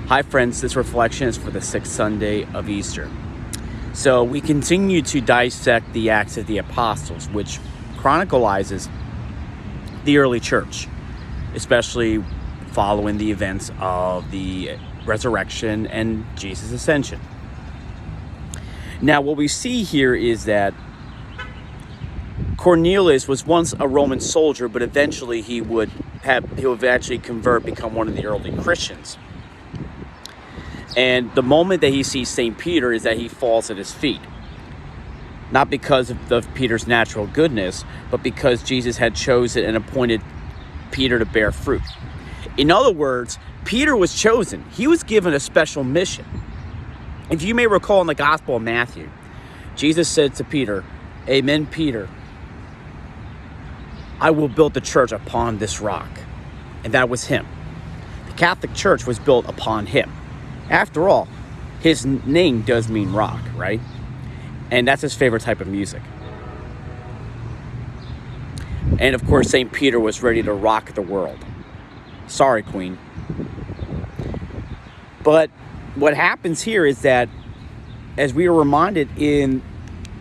Hi friends, this reflection is for the 6th Sunday of Easter. So we continue to dissect the Acts of the Apostles, which chronicalizes the early church, especially following the events of the resurrection and Jesus' ascension. Now what we see here is that Cornelius was once a Roman soldier, but eventually he would actually convert, become one of the early Christians. And the moment that he sees St. Peter is that he falls at his feet. Not because of Peter's natural goodness, but because Jesus had chosen and appointed Peter to bear fruit. In other words, Peter was chosen. He was given a special mission. If you may recall in the Gospel of Matthew, Jesus said to Peter, "Amen, Peter, I will build the church upon this rock." And that was him. The Catholic Church was built upon him. After all, his name does mean rock, right? And that's his favorite type of music. And of course, St. Peter was ready to rock the world. Sorry, Queen. But what happens here is that, as we are reminded in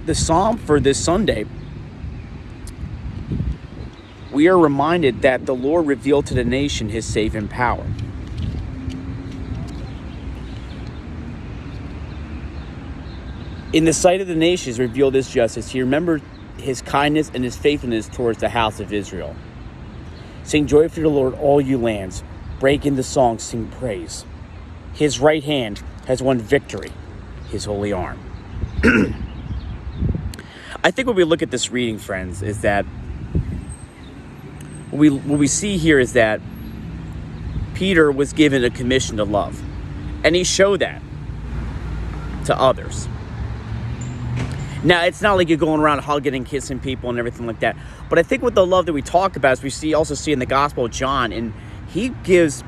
the Psalm for this Sunday, we are reminded that the Lord revealed to the nation his saving power. In the sight of the nations revealed his justice. He remembered his kindness and his faithfulness towards the house of Israel. Sing joy to the Lord, all you lands. Break into song, sing praise. His right hand has won victory, his holy arm. I think when we look at this reading, friends, is that what we see here is that Peter was given a commission to love. And he showed that to others. Now, it's not like you're going around hugging and kissing people and everything like that. But I think with the love that we talk about, as we also see in the Gospel of John, and he gives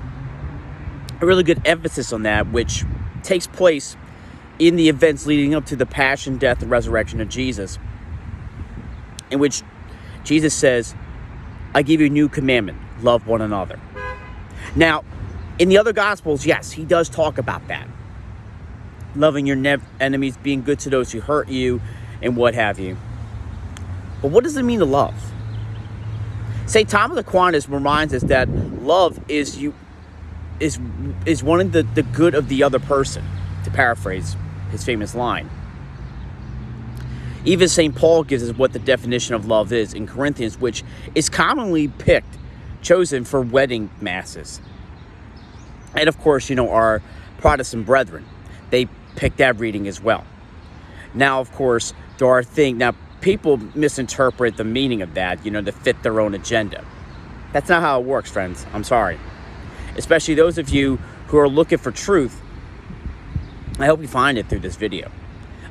a really good emphasis on that, which takes place in the events leading up to the passion, death, and resurrection of Jesus, in which Jesus says, "I give you a new commandment, love one another." Now, in the other Gospels, yes, he does talk about that. Loving your enemies, being good to those who hurt you, and what have you. But what does it mean to love? St. Thomas Aquinas reminds us that love is wanting the good of the other person, to paraphrase his famous line. Even St. Paul gives us what the definition of love is in Corinthians, which is commonly chosen for wedding masses. And of course, our Protestant brethren, they pick that reading as well. Now, of course, there are things, people misinterpret the meaning of that, to fit their own agenda. That's not how it works, friends. I'm sorry. Especially those of you who are looking for truth. I hope you find it through this video,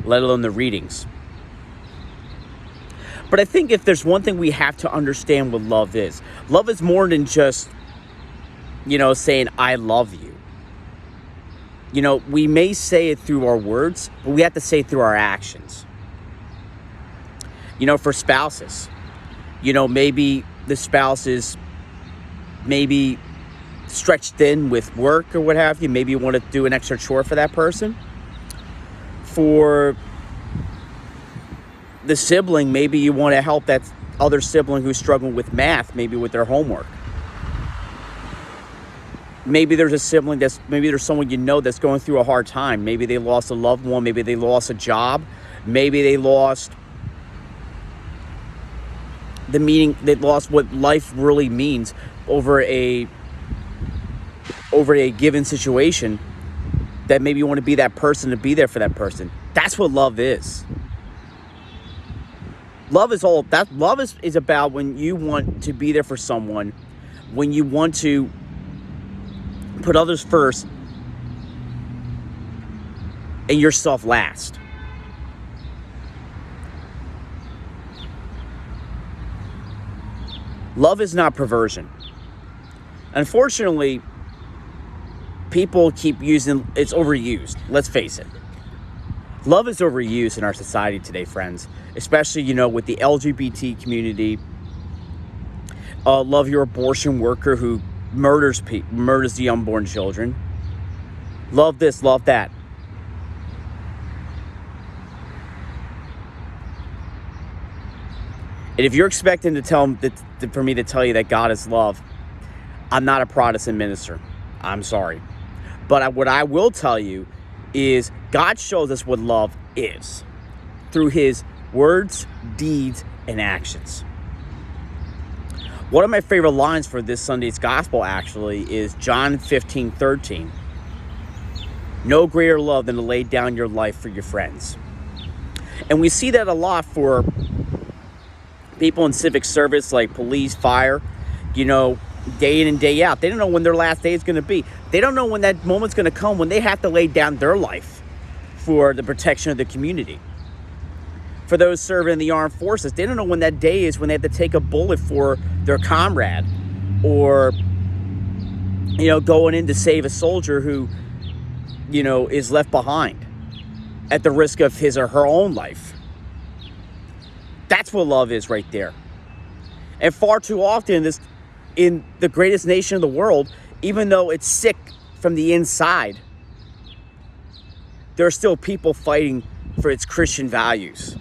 let alone the readings. But I think if there's one thing we have to understand what love is more than just, saying, "I love you." We may say it through our words, but we have to say it through our actions. For spouses, maybe the spouse is maybe stretched thin with work or what have you. Maybe you want to do an extra chore for that person. For the sibling, maybe you want to help that other sibling who's struggling with math, maybe with their homework. Maybe there's a sibling maybe there's someone that's going through a hard time. Maybe they lost a loved one. Maybe they lost a job. Maybe they lost the meaning. They lost what life really means over a given situation. That maybe you want to be that person, to be there for that person. That's what love is. Love is all that. Love is about when you want to be there for someone, when you want to put others first and yourself last. Love is not perversion. Unfortunately, people keep using it's overused. Let's face it. Love is overused in our society today, friends, especially, with the LGBT community. Love your abortion worker who murders the unborn children. Love this, love that. And if you're expecting for me to tell you that God is love, I'm not a Protestant minister. I'm sorry. But what I will tell you is God shows us what love is through his words, deeds, and actions. One of my favorite lines for this Sunday's gospel actually is John 15:13. No greater love than to lay down your life for your friends. And we see that a lot for people in civic service like police, fire, day in and day out. They don't know when their last day is going to be. They don't know when that moment's going to come when they have to lay down their life for the protection of the community. For those serving in the armed forces, they don't know when that day is when they have to take a bullet for their comrade, or going in to save a soldier who is left behind at the risk of his or her own life. That's what love is right there. And far too often in the greatest nation of the world, even though it's sick from the inside, there are still people fighting for its Christian values.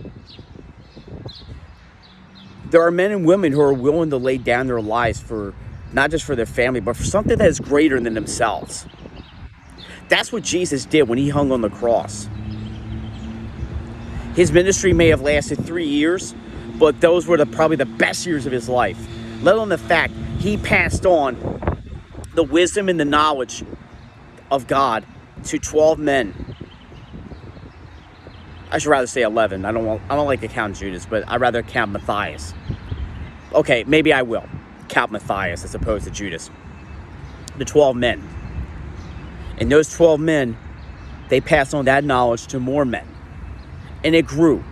There are men and women who are willing to lay down their lives for not just for their family, but for something that is greater than themselves. That's what Jesus did when he hung on the cross. His ministry may have lasted 3 years, but those were probably the best years of his life. Let alone the fact he passed on the wisdom and the knowledge of God to 12 men. I should rather say 11. I don't like to count Judas, but I'd rather count Matthias. Okay, maybe I will count Matthias as opposed to Judas. The 12 men. And those 12 men, they passed on that knowledge to more men. And it grew.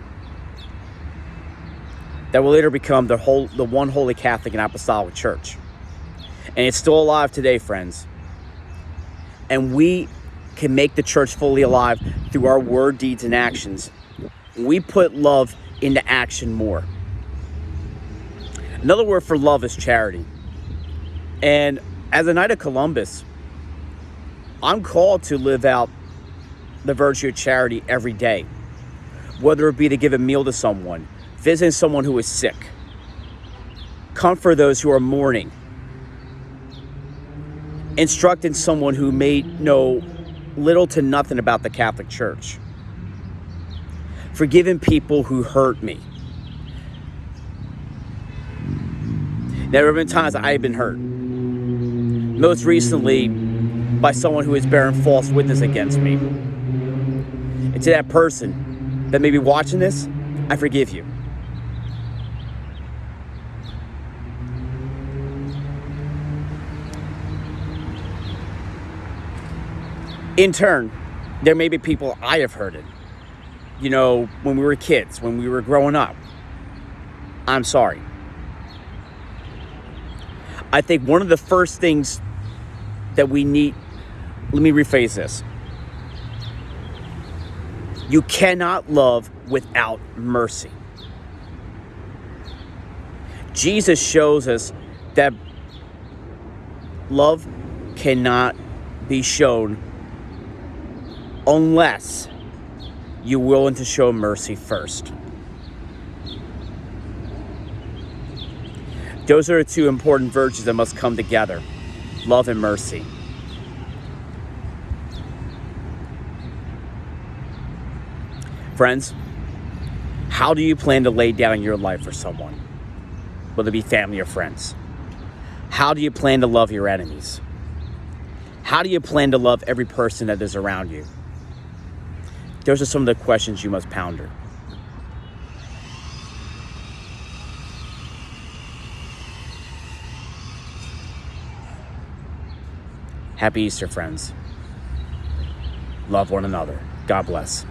That will later become the one holy Catholic and Apostolic Church. And it's still alive today, friends. And we can make the church fully alive through our word, deeds, and actions. We put love into action more. Another word for love is charity. And as a Knight of Columbus, I'm called to live out the virtue of charity every day. Whether it be to give a meal to someone, visiting someone who is sick, comfort those who are mourning, instructing someone who may know little to nothing about the Catholic Church, forgiving people who hurt me. There have been times I have been hurt. Most recently by someone who has bearing false witness against me. And to that person that may be watching this, I forgive you. In turn, there may be people I have hurted. When we were kids, when we were growing up. I'm sorry. I think one of the first things that we need, let me rephrase this. You cannot love without mercy. Jesus shows us that love cannot be shown unless you're willing to show mercy first. Those are the two important virtues that must come together. Love and mercy. Friends, how do you plan to lay down your life for someone? Whether it be family or friends. How do you plan to love your enemies? How do you plan to love every person that is around you? Those are some of the questions you must ponder. Happy Easter, friends. Love one another. God bless.